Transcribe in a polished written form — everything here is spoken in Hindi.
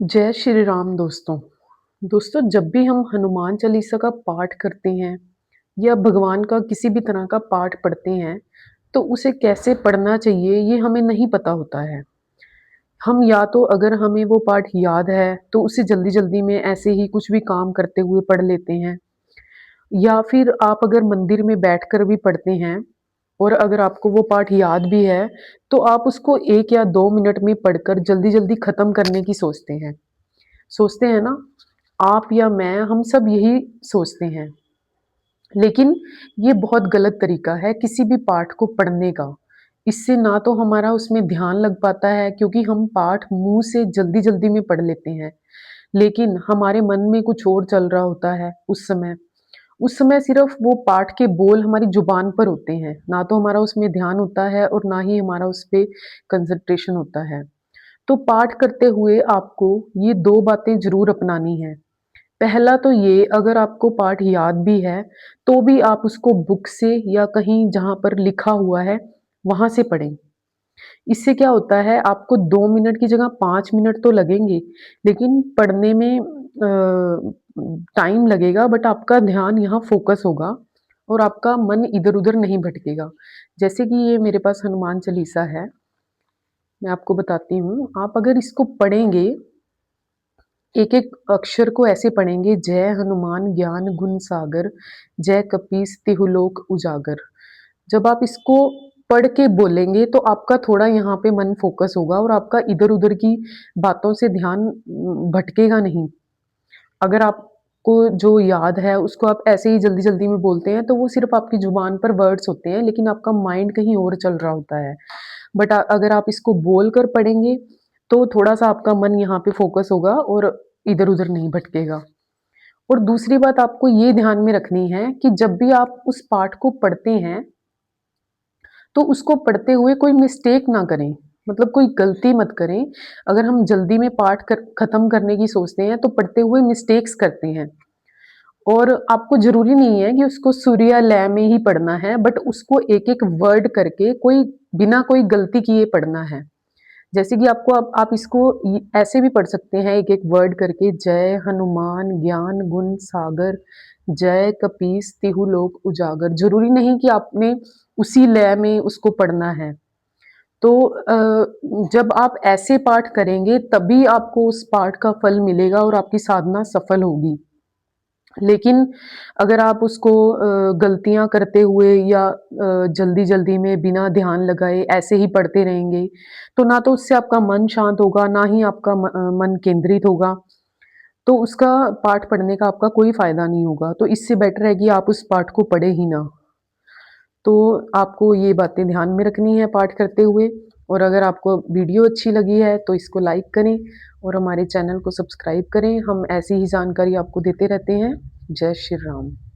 जय श्री राम दोस्तों। दोस्तों, जब भी हम हनुमान चालीसा का पाठ करते हैं या भगवान का किसी भी तरह का पाठ पढ़ते हैं, तो उसे कैसे पढ़ना चाहिए ये हमें नहीं पता होता है। हम या तो अगर हमें वो पाठ याद है तो उसे जल्दी-जल्दी में ऐसे ही कुछ भी काम करते हुए पढ़ लेते हैं, या फिर आप अगर मंदिर में बैठकर भी पढ़ते हैं और अगर आपको वो पाठ याद भी है, तो आप उसको 1 या 2 मिनट में पढ़कर जल्दी-जल्दी खत्म करने की सोचते हैं ना? आप या मैं, हम सब यही सोचते हैं। लेकिन ये बहुत गलत तरीका है किसी भी पाठ को पढ़ने का। इससे ना तो हमारा उसमें ध्यान लग पाता है, क्योंकि हम पाठ मुँह से जल्दी-जल्दी में पढ़ लेते हैं। लेकिन हमारे मन में कुछ और चल रहा होता है उस समय। उस समय सिर्फ़ वो पाठ के बोल हमारी ज़ुबान पर होते हैं, ना तो हमारा उसमें ध्यान होता है और ना ही हमारा उस पे कंसंट्रेशन होता है। तो पाठ करते हुए आपको ये 2 बातें ज़रूर अपनानी हैं। पहला तो ये, अगर आपको पाठ याद भी है, तो भी आप उसको बुक से या कहीं जहाँ पर लिखा हुआ है, वहाँ से पढ़ें। इससे क्या होता है, आपको 2 मिनट की जगह 5 मिनट तो लगेंगे, लेकिन पढ़ने में टाइम लगेगा, बट आपका ध्यान यहाँ फ़ोकस होगा और आपका मन इधर-उधर नहीं भटकेगा। जैसे कि ये मेरे पास हनुमान चालीसा है, मैं आपको बताती हूँ। आप अगर इसको पढ़ेंगे, एक-एक अक्षर को ऐसे पढ़ेंगे, जय हनुमान ज्ञान गुण सागर, जय कपीस तिहु लोक उजागर। जब आप इसको पढ़ के बोलेंगे तो आपका थोड़ा यहाँ पे मन फ़ोकस होगा और आपका इधर-उधर की बातों से ध्यान भटकेगा नहीं। अगर आपको जो याद है उसको आप ऐसे ही जल्दी-जल्दी में बोलते हैं, तो वो सिर्फ़ आपकी ज़ुबान पर वर्ड्स होते हैं, लेकिन आपका माइंड कहीं और चल रहा होता है। बट अगर आप इसको बोल कर पढ़ेंगे, तो थोड़ा-सा आपका मन यहाँ पे फ़ोकस होगा और इधर-उधर नहीं भटकेगा। और दूसरी बात आपको ये ध्यान में रखनी है कि जब भी आप उस पाठ को पढ़ते हैं, तो उसको पढ़ते हुए कोई मिस्टेक ना करें, मतलब कोई गलती मत करें। अगर हम जल्दी में पाठ खत्म करने की सोचते हैं, तो पढ़ते हुए मिस्टेक्स करते हैं। और आपको ज़रूरी नहीं है कि उसको सुर या लय में ही पढ़ना है, बट उसको एक-एक वर्ड करके कोई बिना कोई गलती किए पढ़ना है। जैसे कि आपको आप इसको ऐसे भी पढ़ सकते हैं, एक-एक वर्ड करके, जय हनुमान ज्ञान गुण सागर, जय कपीस तिहु लोक उजागर। ज़रूरी नहीं कि आपने उसी लय में उसको पढ़ना है। तो जब आप ऐसे पाठ करेंगे, तभी आपको उस पाठ का फल मिलेगा और आपकी साधना सफल होगी। लेकिन अगर आप उसको गलतियाँ करते हुए या जल्दी-जल्दी में बिना ध्यान लगाए ऐसे ही पढ़ते रहेंगे, तो ना तो उससे आपका मन शांत होगा, ना ही आपका मन केंद्रित होगा। तो उसका पाठ पढ़ने का आपका कोई फ़ायदा नहीं होगा। तो इससे बेटर है कि आप उस पाठ को पढ़ें ही ना। तो आपको ये बातें ध्यान में रखनी है पाठ करते हुए। और अगर आपको वीडियो अच्छी लगी है तो इसको लाइक करें और हमारे चैनल को सब्सक्राइब करें। हम ऐसी ही जानकारी आपको देते रहते हैं। जय श्री राम।